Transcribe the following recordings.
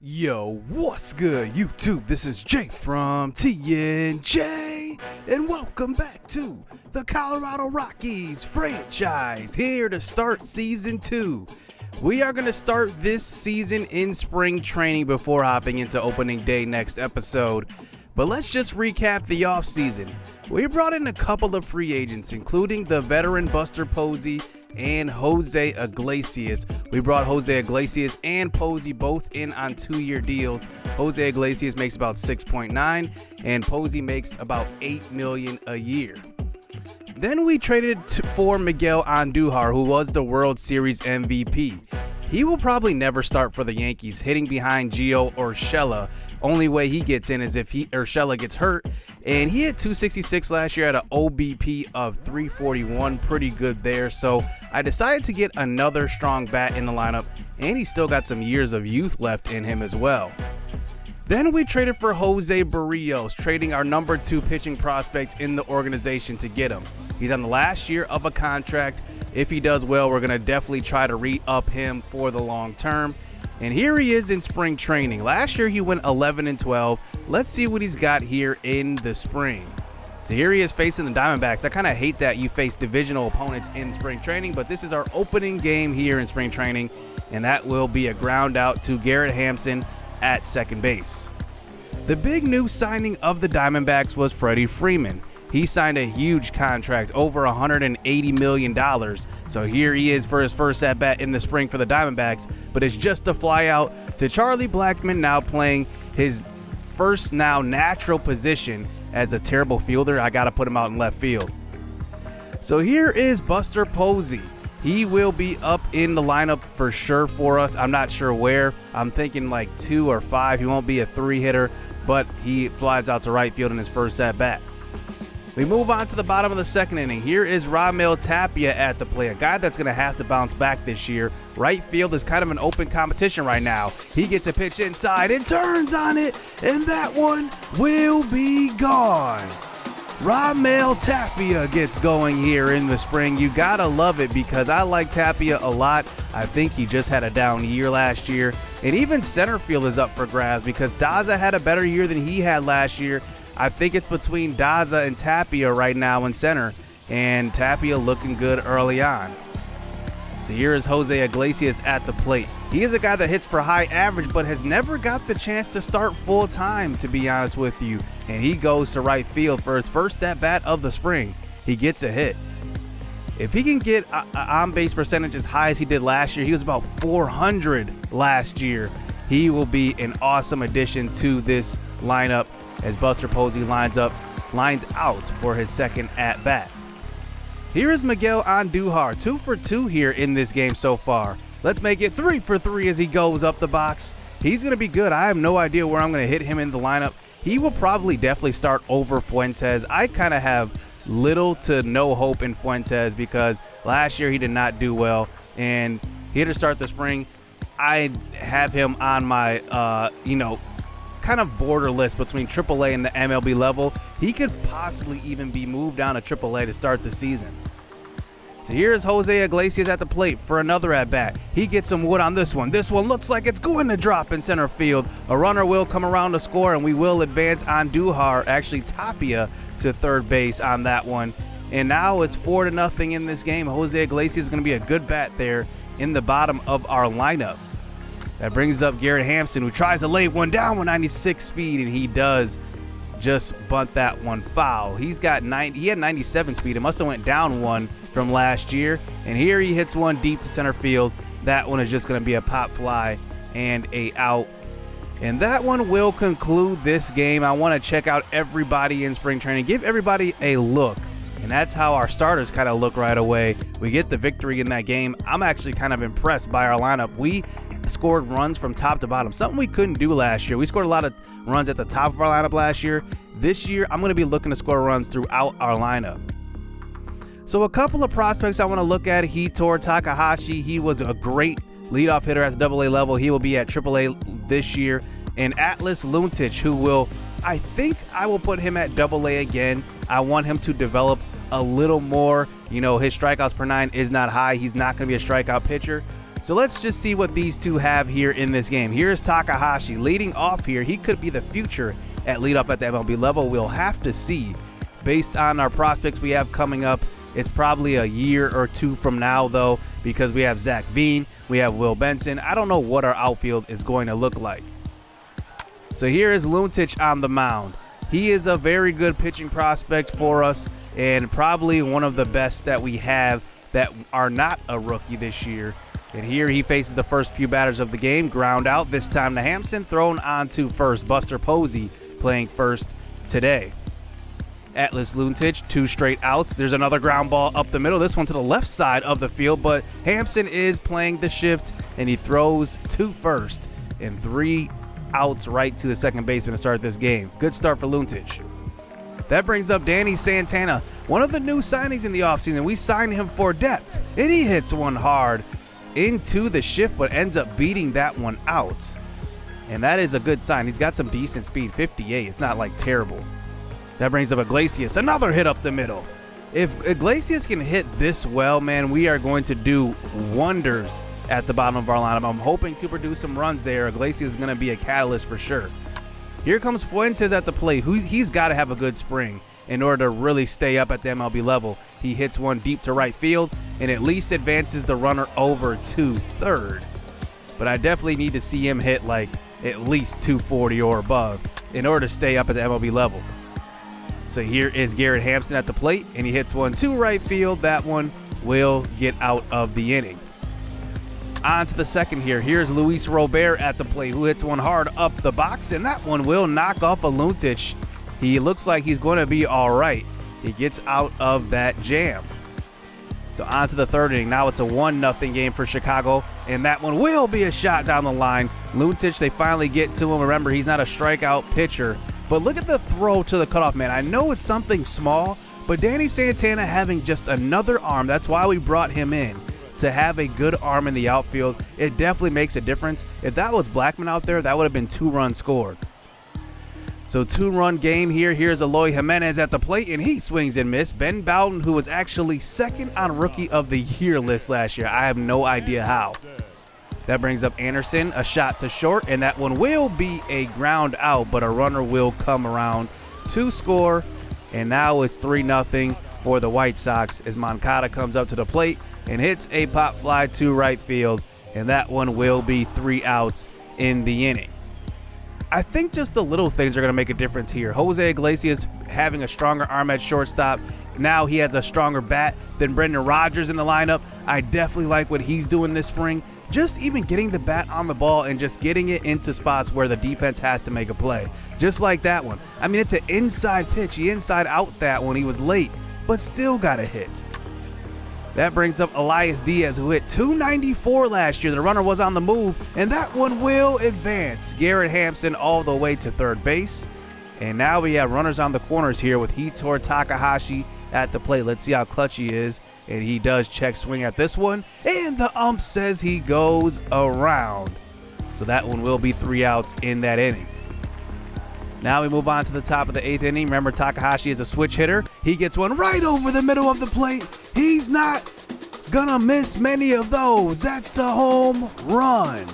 Yo, what's good, YouTube? This is Jay from TNJ, and welcome back to the Colorado Rockies franchise, here to start Season 2. We are going to start this season in spring training before hopping into opening day next episode. But let's just recap the offseason. We brought in a couple of free agents, including the veteran Buster Posey and Jose Iglesias. We brought Jose Iglesias and Posey both in on 2-year deals. Jose Iglesias makes about 6.9 and Posey makes about $8 million a year. Then we traded for Miguel Andujar, who was the World Series MVP. He will probably never start for the Yankees, hitting behind Gio Urshela. Only way he gets in is if Urshela gets hurt. And he hit 266 last year at an OBP of 341. Pretty good there. So I decided to get another strong bat in the lineup, and he's still got some years of youth left in him as well. Then we traded for Jose Barrios, trading our number 2 pitching prospect in the organization to get him. He's on the last year of a contract. If he does well, we're going to definitely try to re-up him for the long term. And here he is in spring training. Last year he went 11-12. Let's see what he's got here in the spring. So here he is facing the Diamondbacks. I kind of hate that you face divisional opponents in spring training, but this is our opening game here in spring training, and that will be a ground out to Garrett Hampson at second base. The big new signing of the Diamondbacks was Freddie Freeman. He signed a huge contract, over $180 million. So here he is for his first at-bat in the spring for the Diamondbacks, but it's just a fly out to Charlie Blackmon, now playing his first now natural position as a terrible fielder. I got to put him out in left field. So here is Buster Posey. He will be up in the lineup for sure for us. I'm not sure where. I'm thinking like 2 or 5. He won't be a 3-hitter, but he flies out to right field in his first at-bat. We move on to the bottom of the second inning. Here is Raimel Tapia at the plate, a guy that's going to have to bounce back this year. Right field is kind of an open competition right now. He gets a pitch inside and turns on it, and that one will be gone. Raimel Tapia gets going here in the spring. You got to love it because I like Tapia a lot. I think he just had a down year last year. And even center field is up for grabs because Daza had a better year than he had last year. I think it's between Daza and Tapia right now in center, and Tapia looking good early on. So here is Jose Iglesias at the plate. He is a guy that hits for high average, but has never got the chance to start full time, to be honest with you. And he goes to right field for his first at-bat of the spring. He gets a hit. If he can get on-base percentage as high as he did last year, he was about 400 last year, he will be an awesome addition to this lineup as Buster Posey lines out for his second at-bat. Here is Miguel Andujar, 2 for 2 here in this game so far. Let's make it 3 for 3 as he goes up the box. He's going to be good. I have no idea where I'm going to hit him in the lineup. He will probably definitely start over Fuentes. I kind of have little to no hope in Fuentes because last year he did not do well. And here to start the spring, I have him on my, kind of border list between AAA and the MLB level. He could possibly even be moved down to AAA to start the season. So here's Jose Iglesias at the plate for another at-bat. He gets some wood on this one. This one looks like it's going to drop in center field. A runner will come around to score, and we will advance Andujar, actually Tapia, to third base on that one. And now it's 4-0 in this game. Jose Iglesias is going to be a good bat there in the bottom of our lineup. That brings up Garrett Hampson, who tries to lay one down with 96 speed, and he does just bunt that one foul. He had 97 speed. It must have went down one from last year. And here he hits one deep to center field. That one is just going to be a pop fly and a out. And that one will conclude this game. I want to check out everybody in spring training, give everybody a look. And that's how our starters kind of look right away. We get the victory in that game. I'm actually kind of impressed by our lineup. We scored runs from top to bottom, something we couldn't do last year. We scored a lot of runs at the top of our lineup last year. This year, I'm going to be looking to score runs throughout our lineup. So a couple of prospects I want to look at. Hitor Takahashi, he was a great leadoff hitter at the AA level. He will be at AAA this year. And Atlas Luntich, who will, I think I will put him at AA again. I want him to develop a little more. You know, his strikeouts per 9 is not high. He's not going to be a strikeout pitcher. So let's just see what these two have here in this game. Here's Takahashi leading off here. He could be the future at leadoff at the MLB level. We'll have to see. Based on our prospects we have coming up, it's probably a year or two from now, though, because we have Zach Veen, we have Will Benson. I don't know what our outfield is going to look like. So here is Luntich on the mound. He is a very good pitching prospect for us and probably one of the best that we have that are not a rookie this year. And here he faces the first few batters of the game. Ground out, this time to Hampson, thrown on to first. Buster Posey playing first today. Atlas Luntich, 2 straight outs. There's another ground ball up the middle. This one to the left side of the field, but Hampson is playing the shift, and he throws to first. And 3 outs right to the second baseman to start this game. Good start for Luntich. That brings up Danny Santana, one of the new signings in the offseason. We signed him for depth, and he hits one hard into the shift, but ends up beating that one out. And that is a good sign. He's got some decent speed, 58. It's not like terrible. That brings up Iglesias, another hit up the middle. If Iglesias can hit this well, man, we are going to do wonders at the bottom of our lineup. I'm hoping to produce some runs there. Iglesias is going to be a catalyst for sure. Here comes Fuentes at the plate. He's got to have a good spring in order to really stay up at the MLB level. He hits one deep to right field and at least advances the runner over to third. But I definitely need to see him hit like at least 240 or above in order to stay up at the MLB level. So here is Garrett Hampson at the plate, and he hits one to right field. That one will get out of the inning. On to the second here. Here's Luis Robert at the plate, who hits one hard up the box, and that one will knock off a Luntich. He looks like he's going to be all right. He gets out of that jam. So on to the third inning. Now it's a 1-0 game for Chicago, and that one will be a shot down the line. Luntich, they finally get to him. Remember, he's not a strikeout pitcher. But look at the throw to the cutoff man. I know it's something small, but Danny Santana having just another arm, that's why we brought him in, to have a good arm in the outfield. It definitely makes a difference. If that was Blackman out there, that would have been 2 runs scored. So 2-run game here. Here's Eloy Jimenez at the plate, and he swings and misses. Ben Bowden, who was actually second on Rookie of the Year list last year. I have no idea how. That brings up Anderson, a shot to short, and that one will be a ground out, but a runner will come around to score. And now it's 3-0 for the White Sox as Moncada comes up to the plate and hits a pop fly to right field, and that one will be 3 outs in the inning. I think just the little things are going to make a difference here. Jose Iglesias having a stronger arm at shortstop. Now he has a stronger bat than Brendan Rodgers in the lineup. I definitely like what he's doing this spring. Just even getting the bat on the ball and just getting it into spots where the defense has to make a play. Just like that one. I mean, it's an inside pitch. He inside out that one. He was late, but still got a hit. That brings up Elias Diaz, who hit 294 last year. The runner was on the move, and that one will advance. Garrett Hampson all the way to third base. And now we have runners on the corners here with Hitor Takahashi at the plate. Let's see how clutch he is. And he does check swing at this one. And the ump says he goes around. So that one will be 3 outs in that inning. Now we move on to the top of the 8th inning. Remember, Takahashi is a switch hitter. He gets one right over the middle of the plate. He's not gonna miss many of those. That's a home run.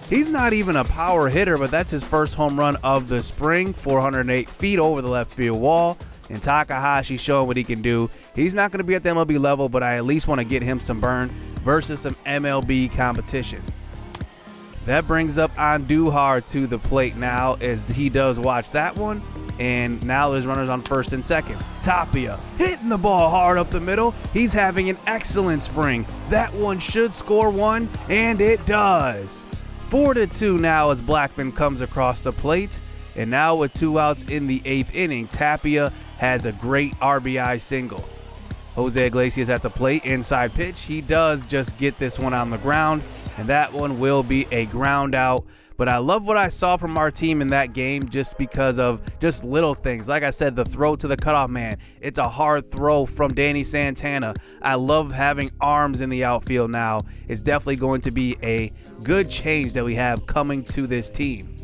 He's not even a power hitter, but that's his first home run of the spring. 408 feet over the left field wall. And Takahashi showing what he can do. He's not going to be at the MLB level, but I at least want to get him some burn versus some MLB competition. That brings up Andujar to the plate now as he does watch that one. And now there's runners on first and second. Tapia hitting the ball hard up the middle. He's having an excellent spring. That one should score one, and it does. 4-2 now as Blackman comes across the plate. And now with 2 outs in the 8th inning, Tapia has a great RBI single. Jose Iglesias at the plate, inside pitch. He does just get this one on the ground, and that one will be a ground out. But I love what I saw from our team in that game just because of just little things. Like I said, the throw to the cutoff man. It's a hard throw from Danny Santana. I love having arms in the outfield now. It's definitely going to be a good change that we have coming to this team.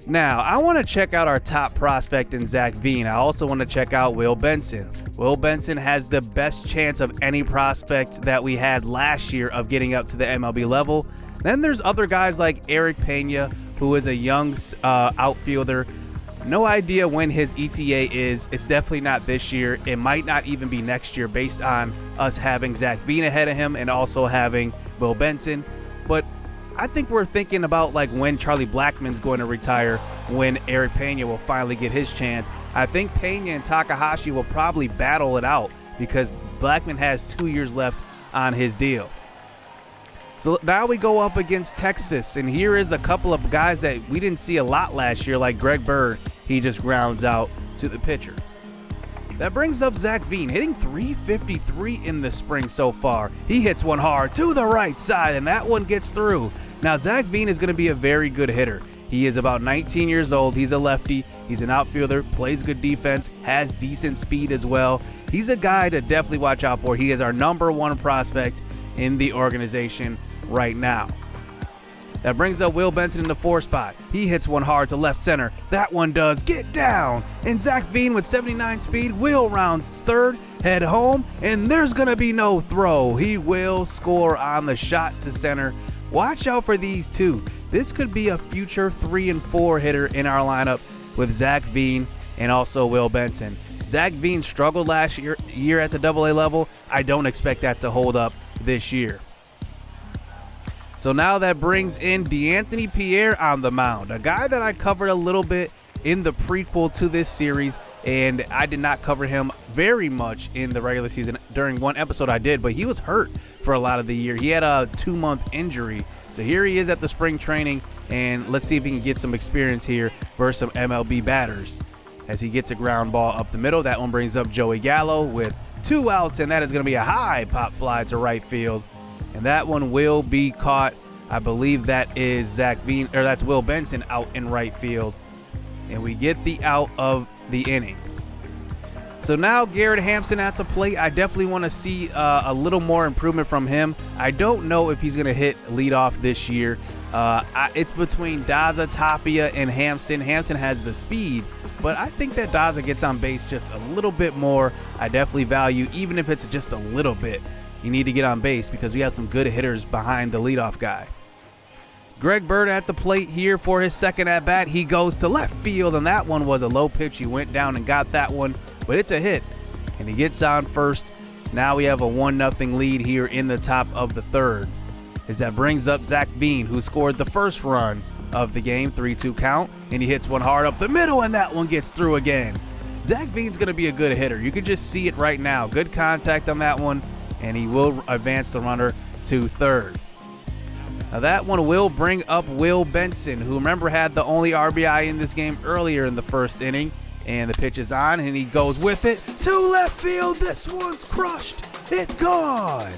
Now, I want to check out our top prospect in Zach Veen. I also want to check out Will Benson. Will Benson has the best chance of any prospect that we had last year of getting up to the MLB level. Then there's other guys like Eric Pena, who is a young outfielder. No idea when his ETA is. It's definitely not this year. It might not even be next year based on us having Zach Veen ahead of him and also having Will Benson. But I think we're thinking about like when Charlie Blackmon's going to retire, when Eric Pena will finally get his chance. I think Pena and Takahashi will probably battle it out because Blackmon has 2 years left on his deal. So now we go up against Texas, and here is a couple of guys that we didn't see a lot last year, like Greg Bird. He just grounds out to the pitcher. That brings up Zach Veen, hitting .353 in the spring so far. He hits one hard to the right side, and that one gets through. Now, Zach Veen is going to be a very good hitter. He is about 19 years old. He's a lefty. He's an outfielder, plays good defense, has decent speed as well. He's a guy to definitely watch out for. He is our #1 prospect in the organization right now. That brings up Will Benson in the 4 spot. He hits one hard to left center. That one does get down. And Zach Veen with 79 speed will round third, head home, and there's going to be no throw. He will score on the shot to center. Watch out for these two. This could be a future 3 and 4 hitter in our lineup with Zach Veen and also Will Benson. Zach Veen struggled last year at the AA level. I don't expect that to hold up this year. So now that brings in DeAnthony Pierre on the mound, a guy that I covered a little bit in the prequel to this series, and I did not cover him very much in the regular season. During one episode I did, but he was hurt for a lot of the year. He had a 2-month injury. So here he is at the spring training, and let's see if he can get some experience here versus some MLB batters. As he gets a ground ball up the middle, that one brings up Joey Gallo with 2 outs, and that is going to be a high pop fly to right field. And that one will be caught. I believe that is Zach Veen, or that's Will Benson out in right field. And we get the out of the inning. So now Garrett Hampson at the plate. I definitely want to see a little more improvement from him. I don't know if he's going to hit leadoff this year. It's between Daza, Tapia, and Hampson. Hampson has the speed, but I think that Daza gets on base just a little bit more. I definitely value, even if it's just a little bit, you need to get on base because we have some good hitters behind the leadoff guy. Greg Bird at the plate here for his second at-bat. He goes to left field, and that one was a low pitch. He went down and got that one, but it's a hit, and he gets on first. Now we have a 1-0 lead here in the top of the third. As that brings up Zach Veen, who scored the first run of the game, 3-2 count, and he hits one hard up the middle, and that one gets through again. Zach Veen's going to be a good hitter. You can just see it right now. Good contact on that one, and he will advance the runner to third. Now that one will bring up Will Benson, who remember had the only RBI in this game earlier in the first inning. And the pitch is on, and he goes with it to left field. This one's crushed. It's gone.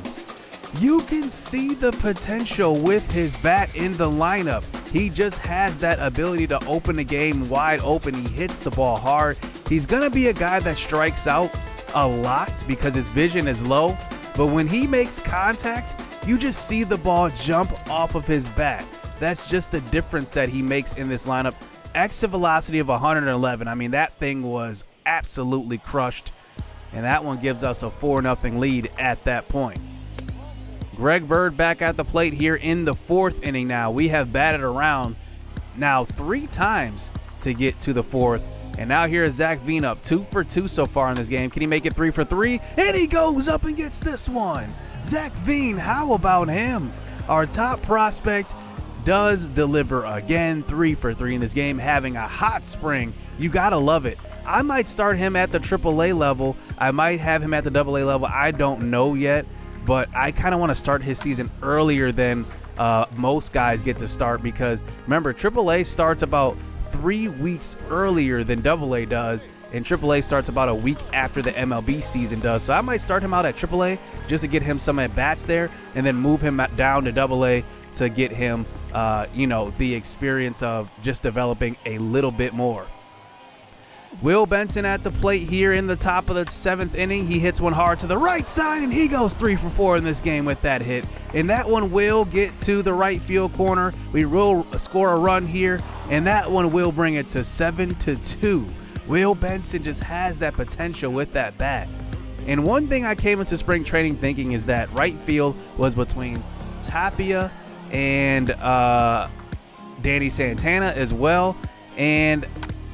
You can see the potential with his bat in the lineup. He just has that ability to open the game wide open. He hits the ball hard. He's going to be a guy that strikes out a lot because his vision is low. But when he makes contact, you just see the ball jump off of his bat. That's just the difference that he makes in this lineup. Exit velocity of 111. I mean, that thing was absolutely crushed. And that one gives us a 4-0 lead at that point. Greg Bird back at the plate here in the 4th inning now. We have batted around now 3 times to get to the 4th. And now here is Zach Veen up 2 for 2 so far in this game. Can he make it 3 for 3? And he goes up and gets this one. Zach Veen, how about him? Our top prospect does deliver again, 3 for 3 in this game, having a hot spring. You gotta love it. I might start him at the AAA level. I might have him at the AA level. I don't know yet, but I kind of want to start his season earlier than most guys get to start because remember, AAA starts about 3 weeks earlier than AA does, and AAA starts about a week after the MLB season does. So I might start him out at AAA just to get him some at-bats there and then move him down to AA to get him, the experience of just developing a little bit more. Will Benson at the plate here in the top of the 7th inning. He hits one hard to the right side, and he goes 3 for 4 in this game with that hit. And that one will get to the right field corner. We will score a run here, and that one will bring it to 7-2. Will Benson just has that potential with that bat. And one thing I came into spring training thinking is that right field was between Tapia and Danny Santana as well. And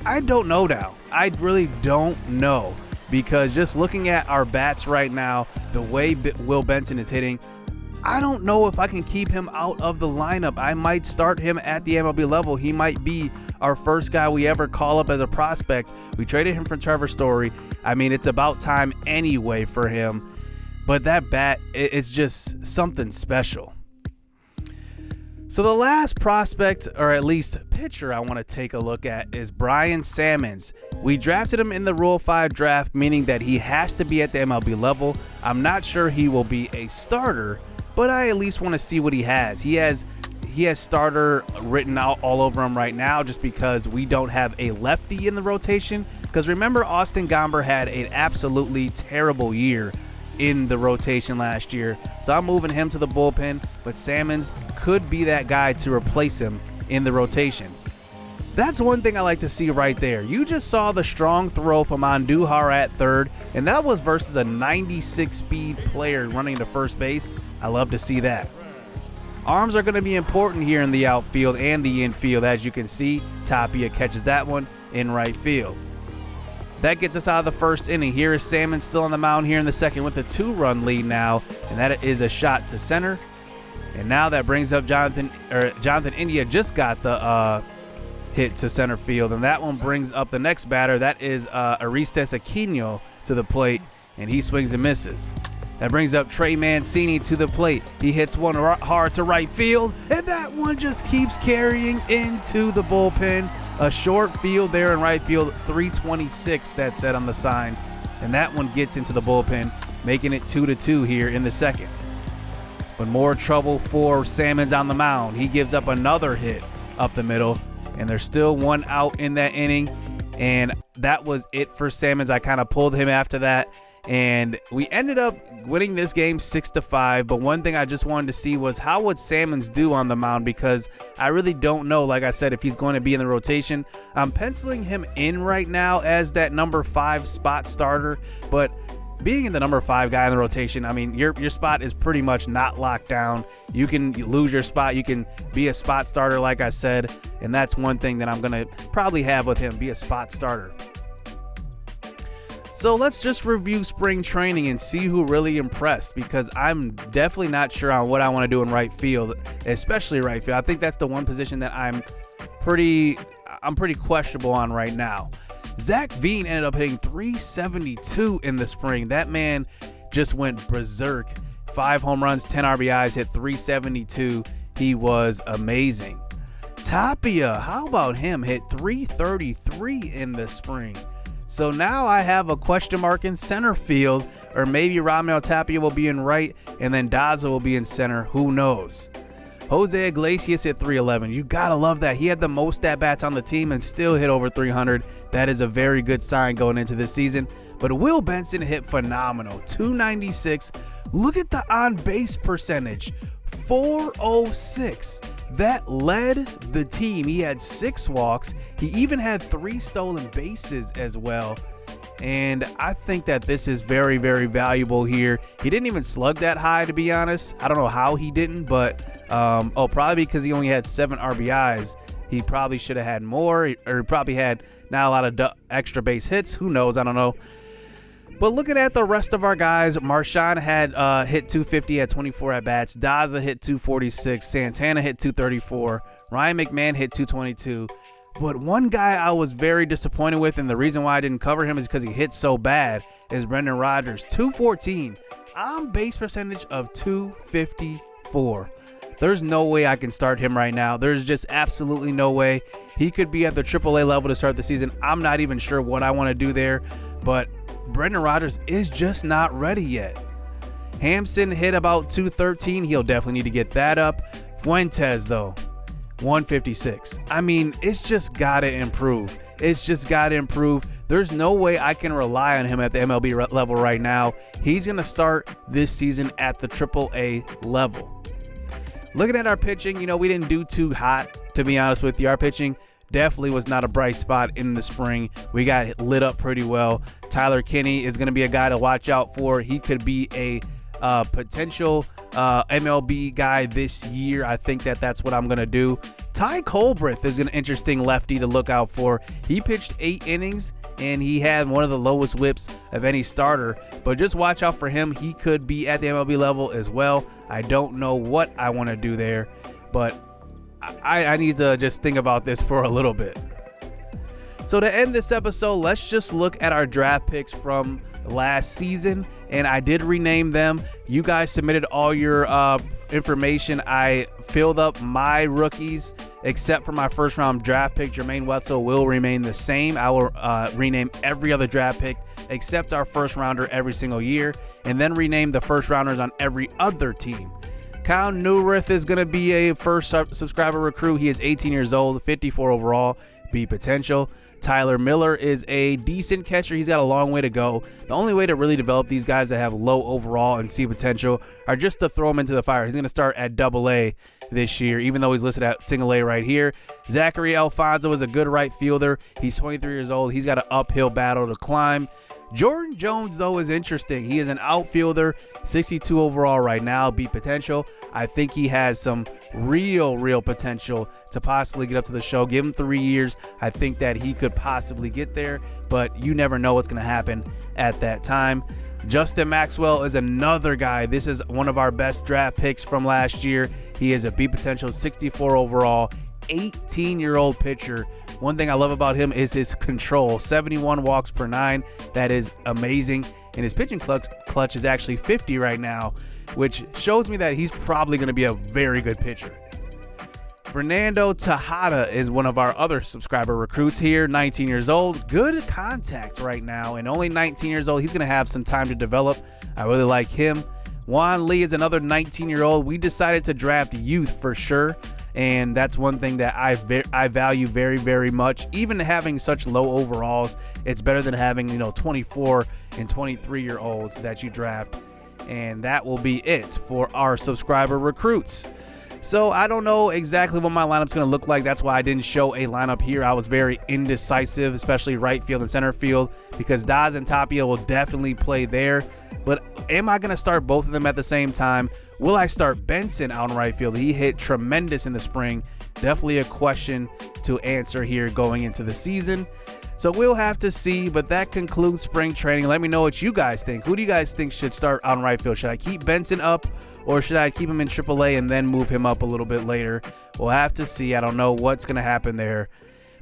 I don't know now. I really don't know, because just looking at our bats right now, the way Will Benson is hitting, I don't know if I can keep him out of the lineup. I might start him at the MLB level. He might be our first guy we ever call up as a prospect. We traded him for Trevor Story. I mean, it's about time anyway for him. But that bat, it's just something special. So the last prospect, or at least pitcher I want to take a look at, is Brian Sammons. We drafted him in the Rule 5 draft, meaning that he has to be at the MLB level. I'm not sure he will be a starter, but I at least want to see what he has. He has starter written out all over him right now, just because we don't have a lefty in the rotation. Because remember, Austin Gomber had an absolutely terrible year in the rotation last year. So I'm moving him to the bullpen, but Sammons could be that guy to replace him in the rotation. That's one thing I like to see right there. You just saw the strong throw from Andujar at third, and that was versus a 96 speed player running to first base. I love to see that. Arms are going to be important here in the outfield and the infield. As you can see, Tapia catches that one in right field. That gets us out of the first inning. Here is Salmon still on the mound here in the second with a 2-run lead now, and that is a shot to center. And now that brings up Jonathan India just got the hit to center field, and that one brings up the next batter. That is Aristes Aquino to the plate, and he swings and misses. That brings up Trey Mancini to the plate. He hits one hard to right field, and that one just keeps carrying into the bullpen. A short field there in right field, 326 that said on the sign, and that one gets into the bullpen, making it 2-2 here in the second. But more trouble for Sammons on the mound. He gives up another hit up the middle, and there's still one out in that inning, and that was it for Sammons. I kind of pulled him after that, and we ended up winning this game 6-5. But one thing I just wanted to see was how would Sammons do on the mound, because I really don't know, like I said, if he's going to be in the rotation. I'm penciling him in right now as that number 5 spot starter, but being in the number 5 guy in the rotation, I mean, your spot is pretty much not locked down. You can lose your spot. You can be a spot starter, like I said, and that's one thing that I'm going to probably have with him, be a spot starter. So let's just review spring training and see who really impressed, because I'm definitely not sure on what I want to do in right field, especially right field. I think that's the one position that I'm pretty questionable on right now. Zach Veen ended up hitting 372 in the spring. That man just went berserk. 5 home runs, 10 RBIs, hit 372. He was amazing. Tapia, how about him? Hit 333 in the spring. So now I have a question mark in center field, or maybe Ramel Tapia will be in right, and then Daza will be in center. Who knows? Jose Iglesias hit 311. You gotta love that. He had the most at-bats on the team and still hit over 300. That is a very good sign going into this season. But Will Benson hit phenomenal. 296. Look at the on-base percentage. 406. That led the team. He had 6 walks. He even had 3 stolen bases as well. And I think that this is very, very valuable here. He didn't even slug that high, to be honest. I don't know how he didn't, but probably because he only had 7 RBIs. He probably should have had more, or probably had not a lot of extra base hits. Who knows? I don't know. But looking at the rest of our guys, Marshawn had hit 250 at 24 at-bats. Daza hit 246. Santana hit 234. Ryan McMahon hit 222. But one guy I was very disappointed with, and the reason why I didn't cover him is because he hit so bad, is Brendan Rodgers. 214. On base percentage of 254. There's no way I can start him right now. There's just absolutely no way. He could be at the AAA level to start the season. I'm not even sure what I want to do there, but Brendan Rodgers is just not ready yet. Hampson hit about 213. He'll definitely need to get that up. Fuentes, though, 156. I mean, it's just got to improve. It's just got to improve. There's no way I can rely on him at the MLB level right now. He's going to start this season at the AAA level. Looking at our pitching, we didn't do too hot, to be honest with you. Our pitching definitely was not a bright spot in the spring. We got lit up pretty well. Tyler Kinney is going to be a guy to watch out for. He could be a potential MLB guy this year. I think that's what I'm going to do. Ty Colbreth is an interesting lefty to look out for. He pitched 8 innings, and he had one of the lowest whips of any starter. But just watch out for him. He could be at the MLB level as well. I don't know what I want to do there, but I need to just think about this for a little bit. So to end this episode, let's just look at our draft picks from last season, and I did rename them. You guys submitted all your information. I filled up my rookies, except for my first round draft pick. Jermaine Wetzel will remain the same. I will rename every other draft pick except our first rounder every single year, and then rename the first rounders on every other team. Kyle Newirth is going to be a first subscriber recruit. He is 18 years old, 54 overall, B potential. Tyler Miller is a decent catcher. He's got a long way to go. The only way to really develop these guys that have low overall and C potential are just to throw him into the fire. He's going to start at AA this year, even though he's listed at single A right here. Zachary Alfonso is a good right fielder. He's 23 years old. He's got an uphill battle to climb. Jordan Jones, though, is interesting. He is an outfielder, 62 overall right now, B potential. I think he has some real potential to possibly get up to the show. Give him 3 years. I think that he could possibly get there, but you never know what's going to happen at that time. Justin Maxwell is another guy. This is one of our best draft picks from last year. He is a B potential, 64 overall, 18-year-old pitcher. One thing I love about him is his control, 71 walks per 9. That is amazing. And his pitching clutch is actually 50 right now, which shows me that he's probably going to be a very good pitcher. Fernando Tejada is one of our other subscriber recruits here, 19 years old. Good contact right now, and only 19 years old. He's going to have some time to develop. I really like him. Juan Lee is another 19-year-old. We decided to draft youth for sure, and that's one thing that I value very much. Even having such low overalls, it's better than having 24 and 23-year-olds that you draft. And that will be it for our subscriber recruits. So I don't know exactly what my lineup's going to look like. That's why I didn't show a lineup here. I was very indecisive, especially right field and center field, because Daz and Tapia will definitely play there. But am I going to start both of them at the same time? Will I start Benson out in right field? He hit tremendous in the spring. Definitely a question to answer here going into the season. So we'll have to see, but that concludes spring training. Let me know what you guys think. Who do you guys think should start out in right field? Should I keep Benson up, or should I keep him in AAA and then move him up a little bit later? We'll have to see. I don't know what's going to happen there.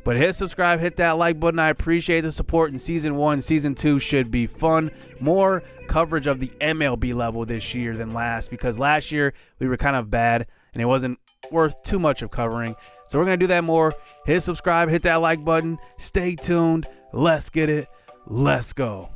But hit subscribe, hit that like button. I appreciate the support in Season 1. Season 2 should be fun. More coverage of the MLB level this year than last, because last year we were kind of bad and it wasn't worth too much of covering. So we're going to do that more. Hit subscribe, hit that like button. Stay tuned. Let's get it. Let's go.